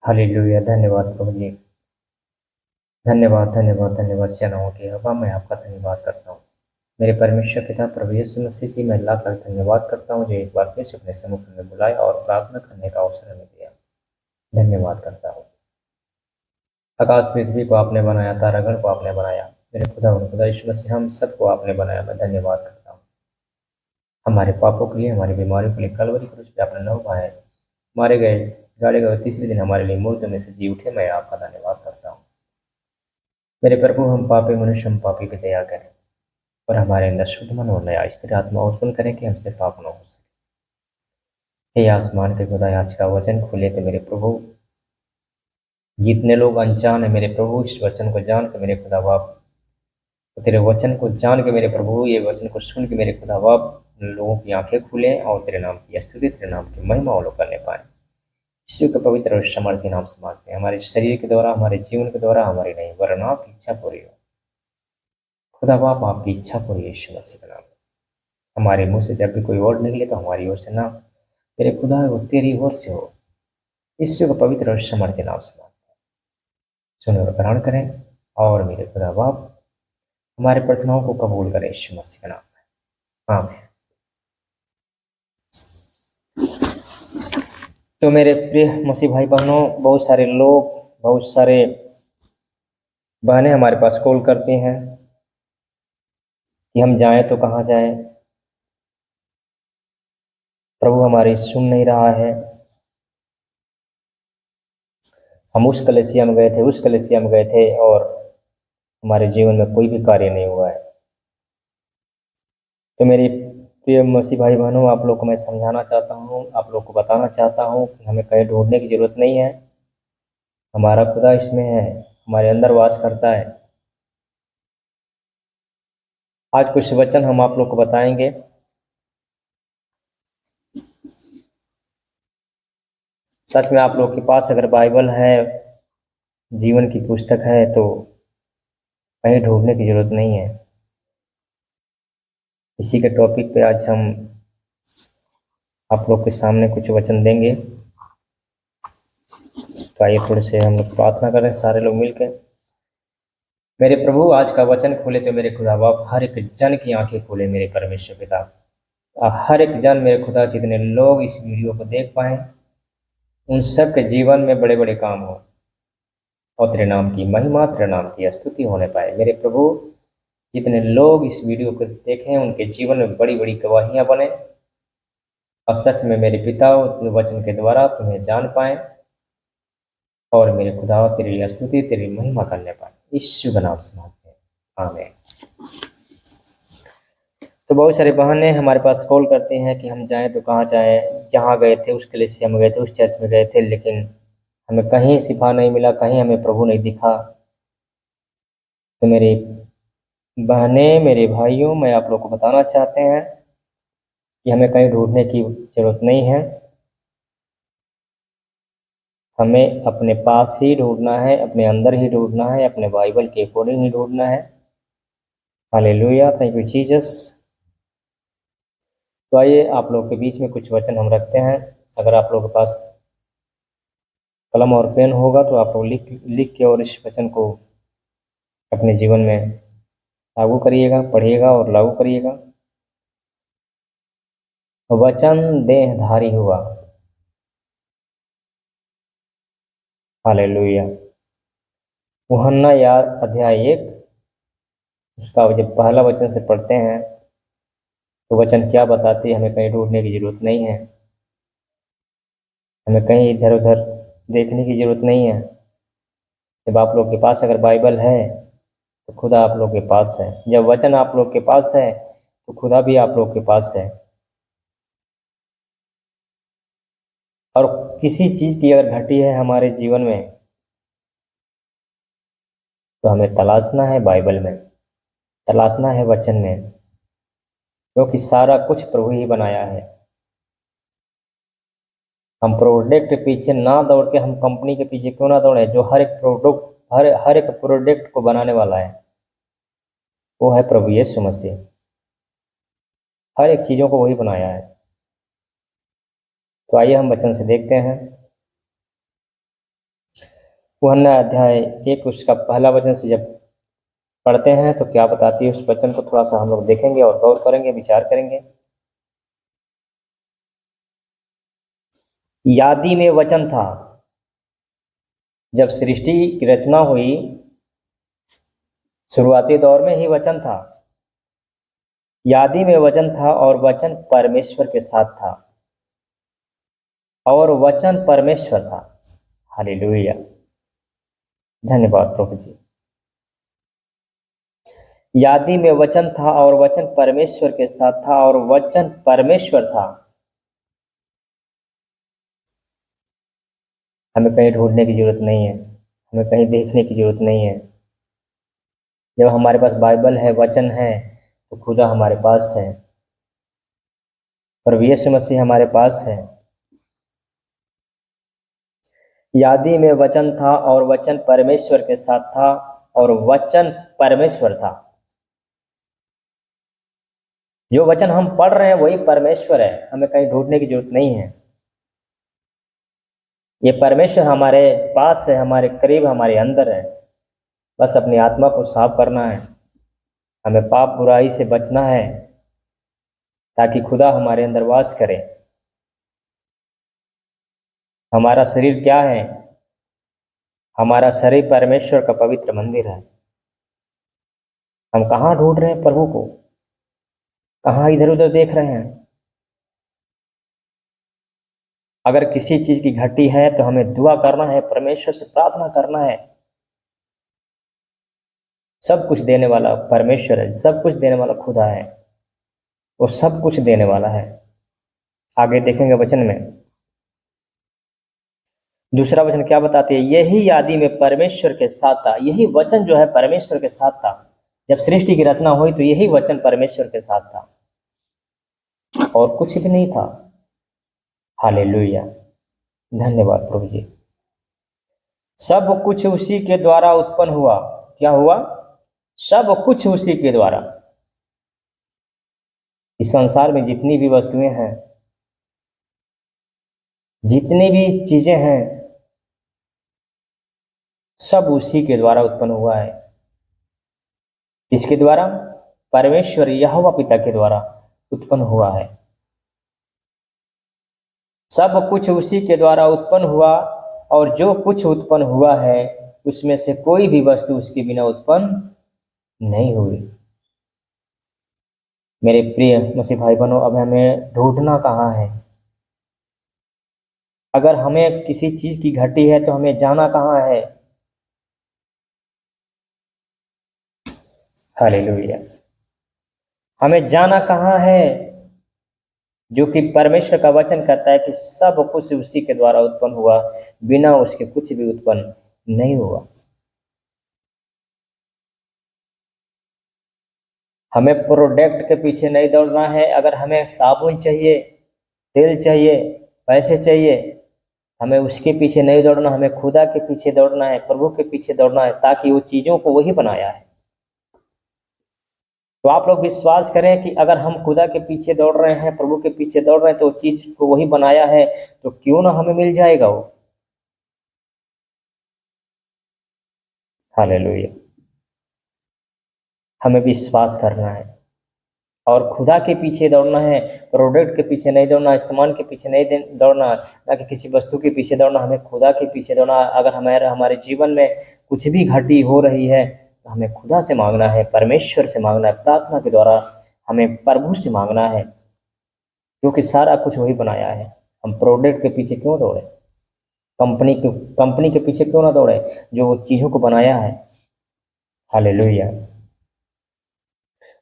Hallelujah. धन्यवाद प्रभु जी। धन्यवाद, धन्यवाद, धन्यवाद सेनाओं के यहोवा, मैं आपका धन्यवाद करता हूँ। मेरे परमेश्वर पिता प्रभु यीशु मसीह जी, मैं अल्लाह का धन्यवाद करता हूँ जो एक बार फिर से अपने सम्मुख में बुलाया और प्रार्थना करने का अवसर हमें दिया। धन्यवाद करता हूँ। आकाश पृथ्वी को आपने बनाया, तारागण को आपने बनाया। मेरे खुदा और खुदा यीशु मसीह, हम सबको आपने बनाया। मैं धन्यवाद करता हूँ हमारे पापों के लिए, हमारी बीमारियों के लिए कलवरी क्रूस पे आपने लहू बहाया, मारे गए, गाड़े गए, तीसरे दिन हमारे लिए मूर्त में से जी उठे। मैं आपका धन्यवाद करता हूँ। मेरे प्रभु, हम पापी मनुष्य, हम पापी पे दया करें और हमारे अंदर शुद्ध मन और नया स्थिर आत्मा उत्पन्न करें कि हमसे पाप न हो सके। हे आसमान के खुदा, आज का वचन खुले तो मेरे प्रभु, जितने लोग अनजान है मेरे प्रभु, इस वचन को जान के मेरे खुदा बाप, तेरे वचन को जान के मेरे प्रभु, ये वचन को सुन के मेरे खुदा बाप, लोगों की आंखें खुले और तेरे नाम की स्तुति, तेरे नाम की महिमा वो लोग करने पाए। यीशु के पवित्र और समर्थी नाम से मांगते हैं, हमारे शरीर के द्वारा, हमारे जीवन के द्वारा, हमारी नहीं वरन आपकी इच्छा पूरी हो। खुदा बाप, आपकी इच्छा पूरी यीशु मसीह के नाम में। हमारे मुंह से जब भी कोई वर्ड निकले तो हमारी ओर से ना, तेरे खुदा वो तेरी ओर से हो। यीशु के पवित्र और समर्थी नाम से मांगते हैं, सुनो और ग्रहण करें। और मेरे खुदा बाप, हमारे प्रार्थनाओं को कबूल करें यीशु मसीह के नाम में, आमीन। तो मेरे प्रिय मसीह भाई बहनों, बहुत सारे लोग, बहुत सारे बहनें हमारे पास कॉल करती हैं कि हम जाएं तो कहाँ जाएं, प्रभु हमारी सुन नहीं रहा है। हम उस कलीसिया में गए थे, उस कलीसिया में गए थे और हमारे जीवन में कोई भी कार्य नहीं हुआ है। तो मेरी प्रिय मसीह भाई बहनों, आप लोग को मैं समझाना चाहता हूँ, आप लोग को बताना चाहता हूँ कि हमें कहीं ढूंढने की जरूरत नहीं है। हमारा खुदा इसमें है, हमारे अंदर वास करता है। आज कुछ वचन हम आप लोग को बताएंगे। सच में आप लोग के पास अगर बाइबल है, जीवन की पुस्तक है, तो कहीं ढूंढने की जरूरत नहीं है। इसी के टॉपिक पे आज हम आप लोग के सामने कुछ वचन देंगे। तो आइए थोड़े से हम लोग प्रार्थना करें सारे लोग मिलकर। मेरे प्रभु, आज का वचन खोले तो मेरे खुदा बाप, हर एक जन की आंखें खोले मेरे परमेश्वर पिता। हर एक जन मेरे खुदा, जितने लोग इस वीडियो को देख पाए, उन सब के जीवन में बड़े बड़े काम हो और तेरे नाम की महिमा, तेरे नाम की स्तुति होने पाए। मेरे प्रभु, जितने लोग इस वीडियो को देखें, उनके जीवन में बड़ी बड़ी गवाहियां बने और सच में मेरे पिता वचन के द्वारा तुम्हें जान पाए और मेरे खुदा तेरी स्तुति, तेरी महिमा करने पाए। यीशु के नाम से मांगते हैं, आमीन। तो बहुत सारे बहाने हमारे पास कॉल करते हैं कि हम जाएं तो कहाँ जाएं। जहाँ गए थे उस कलीसिया में गए थे, उस चर्च में गए थे, लेकिन हमें कहीं शिफा नहीं मिला, कहीं हमें प्रभु नहीं दिखा। तो मेरी बहनें, मेरे भाइयों, मैं आप लोग को बताना चाहते हैं कि हमें कहीं ढूंढने की जरूरत नहीं है। हमें अपने पास ही ढूंढना है, अपने अंदर ही ढूंढना है, अपने बाइबल के अकॉर्डिंग ही ढूंढना है। Hallelujah, thank you Jesus. तो आइए आप लोग के बीच में कुछ वचन हम रखते हैं। अगर आप लोगों के पास कलम और पेन होगा तो आप लोग लिख लिख के और इस वचन को अपने जीवन में लागू करिएगा, पढ़िएगा और लागू करिएगा। वचन देहधारी हुआ। हालेलुया। यूहन्ना याद अध्याय 1, उसका जब पहला वचन से पढ़ते हैं तो वचन क्या बताती है, हमें कहीं ढूंढने की जरूरत नहीं है, हमें कहीं इधर उधर देखने की जरूरत नहीं है। जब आप लोग के पास अगर बाइबल है तो खुदा आप लोग के पास है। जब वचन आप लोग के पास है तो खुदा भी आप लोग के पास है। और किसी चीज़ की अगर घटी है हमारे जीवन में तो हमें तलाशना है बाइबल में, तलाशना है वचन में, क्योंकि सारा कुछ प्रभु ही बनाया है। हम प्रोडक्ट पीछे ना दौड़ के, हम कंपनी के पीछे क्यों ना दौड़े जो हर एक प्रोडक्ट, हर एक प्रोडक्ट को बनाने वाला है, वो है प्रभु यीशु मसीह। हर एक चीज़ों को वही बनाया है। तो आइए हम वचन से देखते हैं। यूहन्ना अध्याय 1 उसका पहला वचन से जब पढ़ते हैं तो क्या बताती है, उस वचन को थोड़ा सा हम लोग देखेंगे और गौर करेंगे, विचार करेंगे। यादी में वचन था। जब सृष्टि की रचना हुई, शुरुआती दौर में ही वचन था। यादी में वचन था और वचन परमेश्वर के साथ था और वचन परमेश्वर था। हालेलुया, धन्यवाद प्रभु जी। यादी में वचन था और वचन परमेश्वर के साथ था और वचन परमेश्वर था। हमें कहीं ढूंढने की जरूरत नहीं है, हमें कहीं देखने की जरूरत नहीं है। जब हमारे पास बाइबल है, वचन है, तो खुदा हमारे पास है, प्रभु यीशु मसीह हमारे पास है। यादी में वचन था और वचन परमेश्वर के साथ था और वचन परमेश्वर था। जो वचन हम पढ़ रहे हैं वही परमेश्वर है, हमें कहीं ढूंढने की जरूरत नहीं है। ये परमेश्वर हमारे पास है, हमारे करीब, हमारे अंदर है। बस अपनी आत्मा को साफ करना है, हमें पाप बुराई से बचना है ताकि खुदा हमारे अंदर वास करे। हमारा शरीर क्या है? हमारा शरीर परमेश्वर का पवित्र मंदिर है। हम कहाँ ढूंढ रहे हैं प्रभु को? कहाँ इधर उधर देख रहे हैं? अगर किसी चीज की घटी है तो हमें दुआ करना है, परमेश्वर से प्रार्थना करना है। सब कुछ देने वाला परमेश्वर है, सब कुछ देने वाला खुदा है, वो सब कुछ देने वाला है। आगे देखेंगे वचन में। दूसरा वचन क्या बताती है? यही यादी में परमेश्वर के साथ था। यही वचन जो है परमेश्वर के साथ था। जब सृष्टि की रचना हुई तो यही वचन परमेश्वर के साथ था और कुछ भी नहीं था। हालेलुया, धन्यवाद प्रभु जी। सब कुछ उसी के द्वारा उत्पन्न हुआ। क्या हुआ? सब कुछ उसी के द्वारा। इस संसार में जितनी भी वस्तुएं हैं, जितनी भी चीजें हैं, सब उसी के द्वारा उत्पन्न हुआ है। इसके द्वारा? परमेश्वर यहोवा पिता के द्वारा उत्पन्न हुआ है। सब कुछ उसी के द्वारा उत्पन्न हुआ और जो कुछ उत्पन्न हुआ है उसमें से कोई भी वस्तु उसके बिना उत्पन्न नहीं हुई। मेरे प्रिय मसीह भाई बहनों, अब हमें ढूंढना कहाँ है? अगर हमें किसी चीज की घटी है तो हमें जाना कहाँ है? हालेलुया, हमें जाना कहाँ है? जो कि परमेश्वर का वचन कहता है कि सब कुछ उसी के द्वारा उत्पन्न हुआ, बिना उसके कुछ भी उत्पन्न नहीं हुआ। हमें प्रोडक्ट के पीछे नहीं दौड़ना है। अगर हमें साबुन चाहिए, तेल चाहिए, पैसे चाहिए, हमें उसके पीछे नहीं दौड़ना, हमें खुदा के पीछे दौड़ना है, प्रभु के पीछे दौड़ना है, ताकि वो चीज़ों को वही बनाया है। तो आप लोग विश्वास करें कि अगर हम खुदा के पीछे दौड़ रहे हैं, प्रभु के पीछे दौड़ रहे हैं, तो चीज को वही बनाया है, तो क्यों ना हमें मिल जाएगा वो। हालेलुया, हमें विश्वास करना है और खुदा के पीछे दौड़ना है। प्रोडक्ट के पीछे नहीं दौड़ना, सामान के पीछे नहीं दौड़ना, ना कि किसी वस्तु के पीछे दौड़ना, हमें खुदा के पीछे दौड़ना। अगर हमारे जीवन में कुछ भी घटी हो रही है तो हमें खुदा से मांगना है, परमेश्वर से मांगना है, प्रार्थना के द्वारा हमें प्रभु से मांगना है, क्योंकि सारा कुछ वही बनाया है। हम प्रोडक्ट के पीछे क्यों दौड़े? कंपनी के पीछे क्यों ना दौड़े जो चीज़ों को बनाया है। हालेलुया,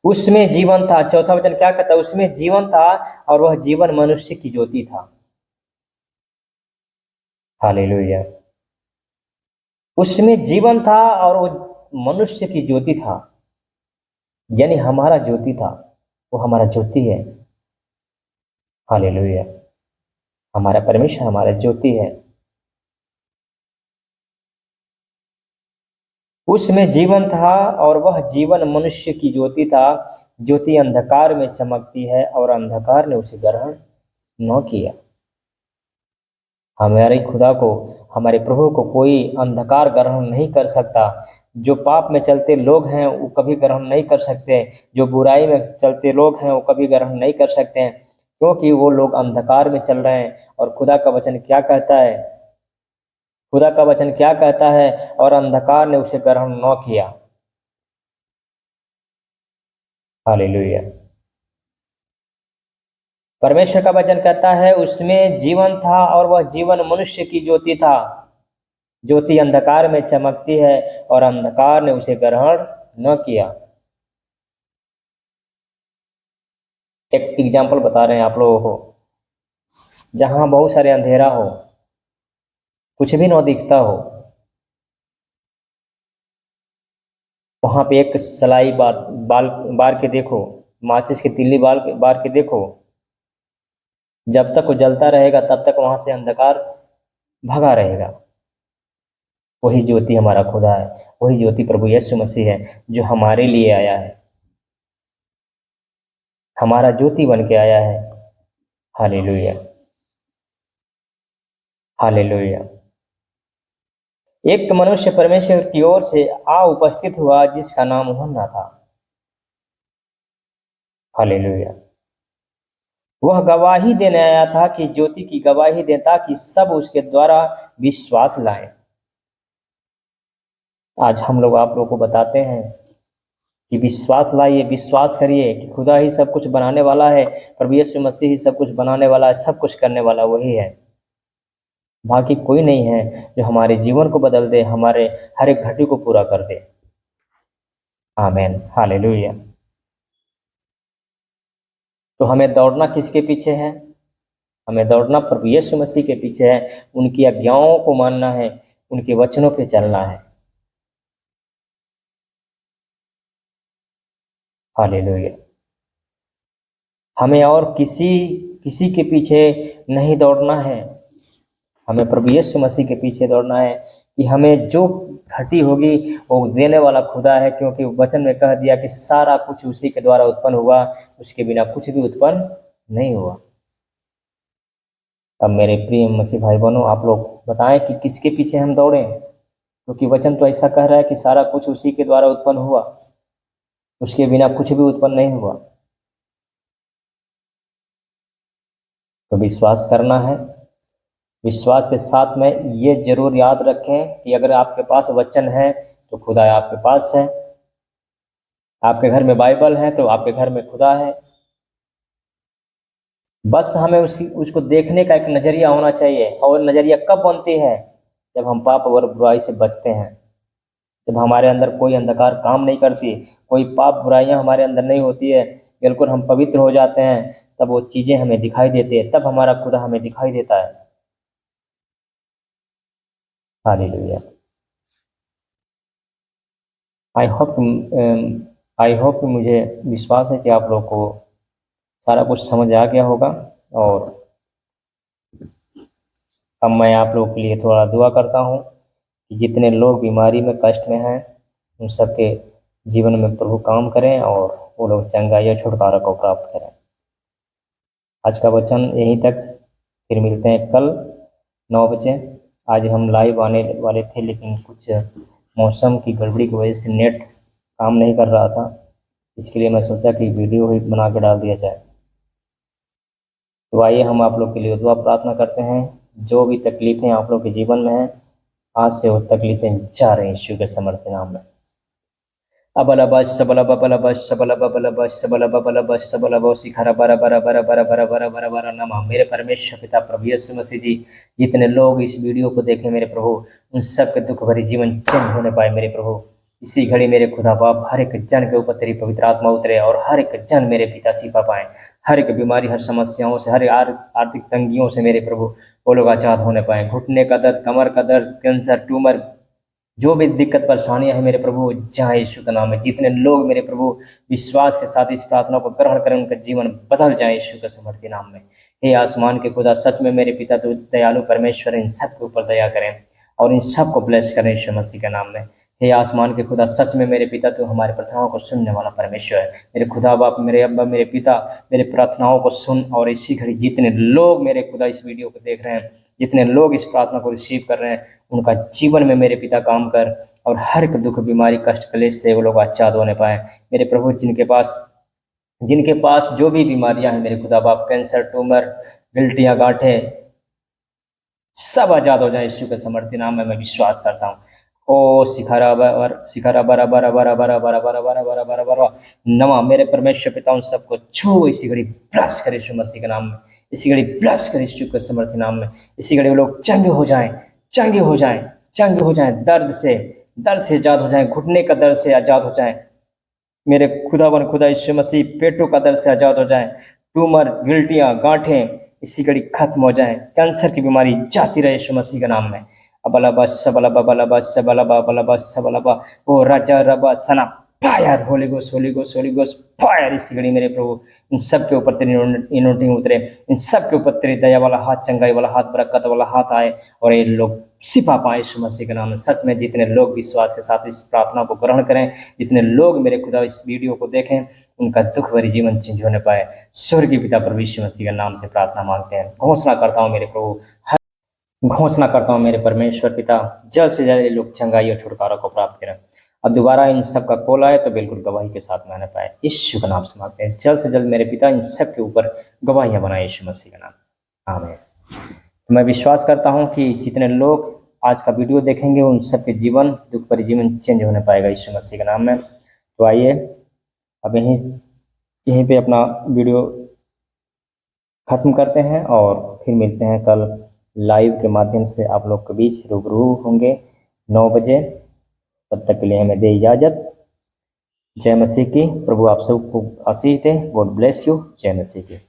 उसमें जीवन था। चौथा वचन क्या कहता है? उसमें जीवन था और वह जीवन मनुष्य की ज्योति था। हालेलुया, उसमें जीवन था और वो मनुष्य की ज्योति था, यानी हमारा ज्योति था, वो हमारा ज्योति है। हालेलुया, हमारा परमेश्वर हमारा ज्योति है। उसमें जीवन था और वह जीवन मनुष्य की ज्योति था। ज्योति अंधकार में चमकती है और अंधकार ने उसे ग्रहण न किया। हमारे खुदा को हमारे प्रभु को कोई अंधकार ग्रहण नहीं कर सकता। जो पाप में चलते लोग हैं वो कभी ग्रहण नहीं कर सकते, जो बुराई में चलते लोग हैं वो कभी ग्रहण नहीं कर सकते हैं, क्योंकि वो लोग अंधकार में चल रहे हैं। और खुदा का वचन क्या कहता है? खुदा का वचन क्या कहता है? और अंधकार ने उसे ग्रहण न किया। हालेलुया। परमेश्वर का वचन कहता है उसमें जीवन था और वह जीवन मनुष्य की ज्योति था। ज्योति अंधकार में चमकती है और अंधकार ने उसे ग्रहण न किया। एक एग्जाम्पल बता रहे हैं आप लोगों को। जहां बहुत सारे अंधेरा हो, कुछ भी न दिखता हो, वहां पे एक सलाई बार के देखो, माचिस की तिल्ली बार के देखो। जब तक वो जलता रहेगा तब तक वहां से अंधकार भगा रहेगा। वही ज्योति हमारा खुदा है, वही ज्योति प्रभु यीशु मसीह है जो हमारे लिए आया है, हमारा ज्योति बन के आया है। Hallelujah, hallelujah. एक मनुष्य परमेश्वर की ओर से आ उपस्थित हुआ जिसका नाम यूहन्ना था। हालेलुया। वह गवाही देने आया था कि ज्योति की गवाही देता कि सब उसके द्वारा विश्वास लाएं। आज हम लोग आप लोगों को बताते हैं कि विश्वास लाइए, विश्वास करिए कि खुदा ही सब कुछ बनाने वाला है, प्रभु यीशु मसीह ही सब कुछ बनाने वाला है, सब कुछ करने वाला वही है। बाकी कोई नहीं है जो हमारे जीवन को बदल दे, हमारे हर एक घटी को पूरा कर दे। आमीन, हालेलुया। तो हमें दौड़ना किसके पीछे है? हमें दौड़ना प्रभु यीशु मसीह के पीछे है। उनकी आज्ञाओं को मानना है, उनके वचनों पे चलना है। हालेलुया। हमें और किसी के पीछे नहीं दौड़ना है, हमें प्रभु यीशु मसीह के पीछे दौड़ना है कि हमें जो घटी होगी वो देने वाला खुदा है, क्योंकि वचन में कह दिया कि सारा कुछ उसी के द्वारा उत्पन्न हुआ, उसके बिना कुछ भी उत्पन्न नहीं हुआ। अब मेरे प्रिय मसीह भाई बहनों, आप लोग बताएं कि किसके पीछे हम दौड़ें, क्योंकि वचन तो ऐसा कह रहा है कि सारा कुछ उसी के द्वारा उत्पन्न हुआ, उसके बिना कुछ भी उत्पन्न नहीं हुआ। तो विश्वास करना है। विश्वास के साथ में ये जरूर याद रखें कि अगर आपके पास वचन है तो खुदा आपके पास है, आपके घर में बाइबल है तो आपके घर में खुदा है। बस हमें उसको देखने का एक नज़रिया होना चाहिए। और नज़रिया कब बनती है? जब हम पाप और बुराई से बचते हैं, जब हमारे अंदर कोई अंधकार काम नहीं करती, कोई पाप बुराइयां हमारे अंदर नहीं होती है, बिल्कुल हम पवित्र हो जाते हैं, तब वो चीज़ें हमें दिखाई देती है, तब हमारा खुदा हमें दिखाई देता है। हालेलुया। आई होप मुझे विश्वास है कि आप लोग को सारा कुछ समझ आ गया होगा। और अब मैं आप लोगों के लिए थोड़ा दुआ करता हूँ कि जितने लोग बीमारी में, कष्ट में हैं, उन सबके जीवन में प्रभु काम करें और वो लोग चंगाई या छुटकारा को प्राप्त करें। आज का वचन यहीं तक, फिर मिलते हैं कल 9 बजे। आज हम लाइव आने वाले थे, लेकिन कुछ मौसम की गड़बड़ी की वजह से नेट काम नहीं कर रहा था, इसके लिए मैं सोचा कि वीडियो ही बना के डाल दिया जाए। तो आइए हम आप लोग के लिए दुआ प्रार्थना करते हैं। जो भी तकलीफ़ें आप लोग के जीवन में हैं, आज से वो तकलीफ़ें जा रही हैं यीशु के समर्थ नाम में। अबलबश सबलबलबश सबलबलबश सबलबलबश सबलबोसी खरा बरा बरा बरा बरा बरा बरा बरा बरा नमः। मेरे परमेश्वर पिता प्रभु यीशु मसीह जी, जितने लोग इस वीडियो को देखें मेरे प्रभु, उन सब के दुख भरी जीवन चेंज होने पाए मेरे प्रभु। इसी घड़ी मेरे खुदा बाप हर एक जन के ऊपर तेरी पवित्र आत्मा उतरे और हर एक जन मेरे पिता शिफा पाए। हर एक बीमारी, हर समस्याओं से, हर एक आर्थिक तंगियों से मेरे प्रभु वो लोग आजाद होने पाए। घुटने का दर्द, कमर का दर्द, कैंसर, ट्यूमर, जो भी दिक्कत परेशानियां हैं मेरे प्रभु, जहाँ यीशु का नाम है, जितने लोग मेरे प्रभु विश्वास के साथ इस प्रार्थना को ग्रहण करें, उनका जीवन बदल जाए यीशु के समर्थी नाम में। हे आसमान के खुदा, सच में मेरे पिता तो दयालु परमेश्वर, इन सब के ऊपर दया करें और इन सब को ब्लेस करें यीशु मसीह के नाम में। हे आसमान के खुदा, सच में मेरे पिता तो हमारे प्रार्थनाओं को सुनने वाला परमेश्वर है। मेरे खुदा बाप, मेरे अब्बा, मेरे पिता, मेरे प्रार्थनाओं को सुन। और इसी घड़ी जितने लोग मेरे खुदा इस वीडियो को देख रहे हैं, जितने लोग इस प्रार्थना को रिसीव कर रहे हैं उनका जीवन में मेरे पिता काम कर, और हर एक दुख, बीमारी, कष्ट, क्लेश से वो लोग आच्छाद होने पाए। मेरे प्रभु, जिनके पास जो भी बीमारियां हैं मेरे खुदा बाप, कैंसर, ट्यूमर, गिल्टियाँ, गांठें, सब आजाद हो जाए यीशु के समर्थी नाम में मैं विश्वास करता हूँ। ओ शिखरा बर शिखरा बरा बरा बरा बरा बरा बरा बरा बरा बरा बरा नमा, मेरे परमेश्वर पिता उन सबको छू इसी घड़ी ब्लस करे यीशु मसीह के नाम में, इसी घड़ी ब्लस करे यीशु के समर्थी नाम में। इसी घड़ी वो लोग चंगे हो जाएं, चंगे हो जाएं, चंगे हो जाएं, दर्द से आजाद हो जाएं, घुटने का दर्द से आजाद हो जाएं मेरे खुदावन खुदा यीशु मसीह, पेटों का दर्द से आजाद हो जाएं, ट्यूमर, गिल्टियाँ, गांठें इसी घड़ी खत्म हो जाएं, कैंसर की बीमारी जाती रहे यीशु मसीह के नाम में। अबलबा सबलबा बलबा सबलबा बलबा सबलबा ओ राजा रबा सना fire, holy ghost, holy ghost, holy ghost fire इसी घड़ी मेरे प्रभु इन सब के ऊपर तेरी इनोटिंग उतरे, इन सब के ऊपर तेरी दया वाला हाथ, चंगाई वाला हाथ, बरकत वाला हाथ आए और ये लोग सिपा पाए यीशु मसीह के नाम में। सच में जितने लोग विश्वास के साथ इस प्रार्थना को ग्रहण करें, जितने लोग मेरे खुदा इस वीडियो को देखें, उनका दुख भरी जीवन चेंज होने पाए। स्वर्गीय पिता प्रभु यीशु मसीह के नाम से प्रार्थना मांगते हैं। घोषणा करता हूँ मेरे प्रभु, घोषणा करता हूँ मेरे परमेश्वर पिता, जल्द से जल्द ये लोग चंगाई और छुटकारा को प्राप्त करें। अब दोबारा इन सब का कॉल आए तो बिल्कुल गवाही के साथ माने पाए। यीशु का नाम से मांगते हैं, जल्द से जल्द मेरे पिता इन सब के ऊपर गवाहियाँ बनाए यीशु मसीह का नाम, आमीन। तो मैं विश्वास करता हूँ कि जितने लोग आज का वीडियो देखेंगे उन सबके जीवन, दुख भरी जीवन चेंज होने पाएगा यीशु मसीह के नाम में। तो आइए अब यहीं पे अपना वीडियो खत्म करते हैं और फिर मिलते हैं कल लाइव के माध्यम से आप लोग के बीच रूबरू होंगे 9 बजे। तब तक के लिए हमें दे इजाज़त। जय मसीह की। प्रभु आप सबको आशीष दे। God bless you. जय मसीह की।